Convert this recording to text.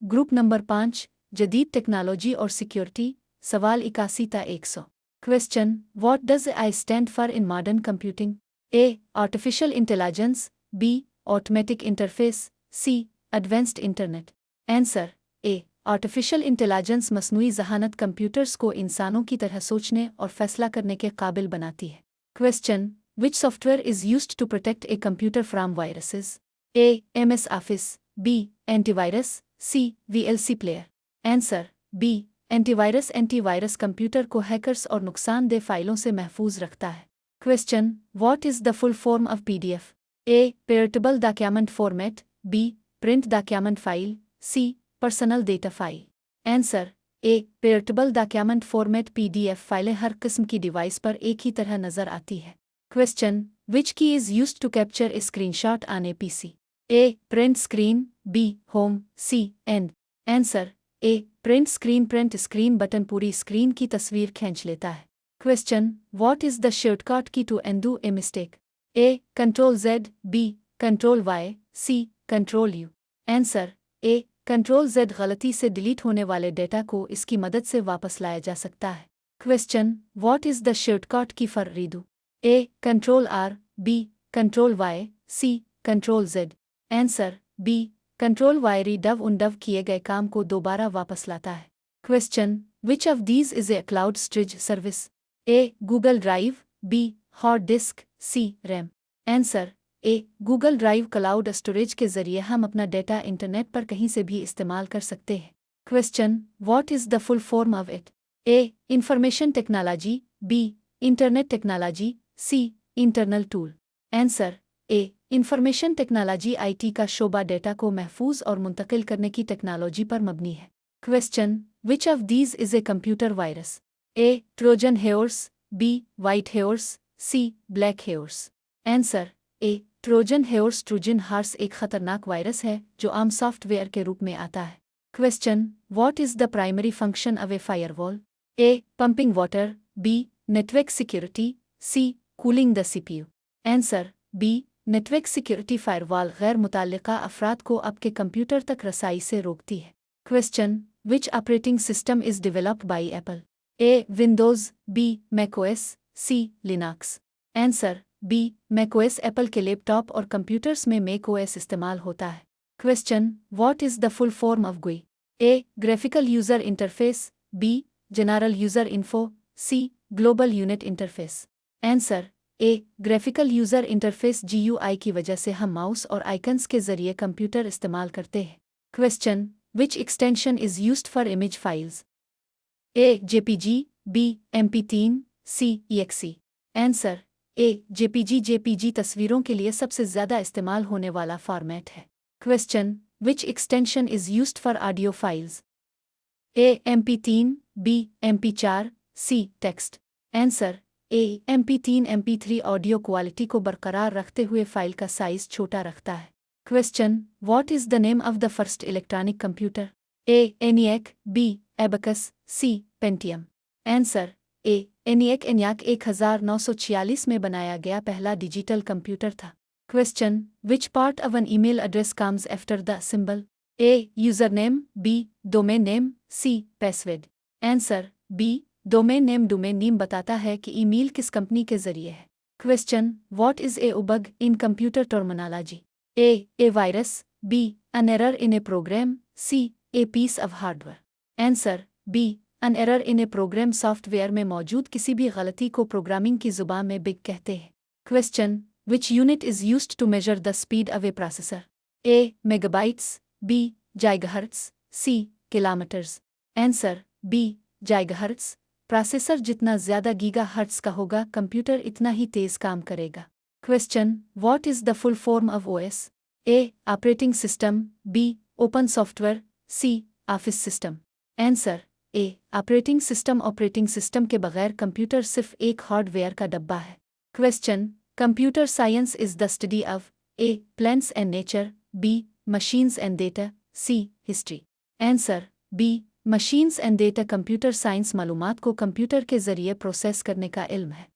Group number 5 जदीद technology और security. सवाल 81 ता 100। Question what does I stand for in modern computing? A artificial intelligence, B automatic interface, C advanced internet. Answer A artificial intelligence मसनूई ज़हानत computers को इंसानों की तरह सोचने और फैसला करने के काबिल बनाती है। Question which software is used to protect a computer from viruses? A MS office, B antivirus, C VLC player. Answer B antivirus computer को हैकर्स और नुकसानदेह फाइलों से महफूज रखता है। Question what is the full form of PDF? A portable document format, B print document file, C personal data file. Answer A portable document format PDF फाइलें हर किस्म की डिवाइस पर एक ही तरह नजर आती है। Question which key is used to capture a screenshot on a PC? A print screen, B home, C end. Answer A print screen button पूरी स्क्रीन की तस्वीर खींच लेता है। Question what is the shortcut key to undo a mistake? A Ctrl+Z, B Ctrl+Y, C Ctrl+U। Answer A Ctrl+Z गलती से delete होने वाले डेटा को इसकी मदद से वापस लाया जा सकता है। Question what is the shortcut key for redo? A Ctrl+R, B Ctrl+Y, C Ctrl+Z। Answer B Ctrl+Y redo किए गए काम को दोबारा वापस लाता है। Question which of these is a cloud storage service? A Google drive, B hard disk, C RAM. Answer A Google drive cloud storage के जरिए हम अपना डेटा इंटरनेट पर कहीं से भी इस्तेमाल कर सकते हैं। Question what is the full form of it? A information technology, B internet technology, C internal tool. Answer A information technology IT का शोबा डेटा को महफूज और मुंतकिल करने की टेक्नोलॉजी पर मबनी है। Question which of these is a computer virus? A Trojan hairs, B white hairs, C black hairs. Answer A Trojan horse एक खतरनाक वायरस है जो आम सॉफ्टवेयर के रूप में आता है। Question what is the primary function of a firewall? A pumping water, B network security, C cooling the CPU। Answer B network security firewall गैर मुताल्लिका अफराद को आपके कंप्यूटर तक रसाई से रोकती है। Question which operating system is developed by Apple? A Windows, B macOS, C Linux. Answer B macOS Apple के लैपटॉप और कंप्यूटर्स में मैकओएस इस्तेमाल होता है। Question what is the full form of GUI? A graphical user interface, B general user info, C global unit interface. Answer A graphical user interface GUI की वजह से हम माउस और आइकन्स के जरिए कंप्यूटर इस्तेमाल करते हैं। Question which extension is used for image files? A JPG, B MP3, C EXE। Answer A JPG तस्वीरों के लिए सबसे ज़्यादा इस्तेमाल होने वाला फॉर्मेट है। Question which extension is used for audio files? A MP3, B MP4, C text. Answer A MP3 audio quality को बरकरार रखते हुए फाइल का साइज छोटा रखता है। Question what is the name of the first electronic computer? A ENIAC, B abacus, C Pentium. Answer A ENIAC 1946 में बनाया गया पहला डिजिटल कंप्यूटर था। Question which part of an email address comes after the symbol? A user name, B domain name, C password. Answer B domain name बताता है कि email किस company के जरिए है। Question what is a bug in computer terminology? A virus, B an error in a program, C a piece of hardware. Answer B an error in a program software में मौजूद किसी भी गलती को प्रोग्रामिंग की ज़ुबान में बिग कहते हैं। Question which unit is used to measure the speed of a processor? A megabytes, B gigahertz, C kilometres. Answer B gigahertz. Processor जितना ज़्यादा गीगाहर्ट्ज़ का होगा कंप्यूटर इतना ही तेज़ काम करेगा। Question what is the full form of OS? A operating system, B open software, C office system. Answer A operating system के बगैर कंप्यूटर सिर्फ एक हार्डवेयर का डब्बा है। Question computer science is the study of A plants and nature, B machines and data, C history. Answer B machines and data computer science मालूमात को computer के जरिए प्रोसेस करने का इल्म है।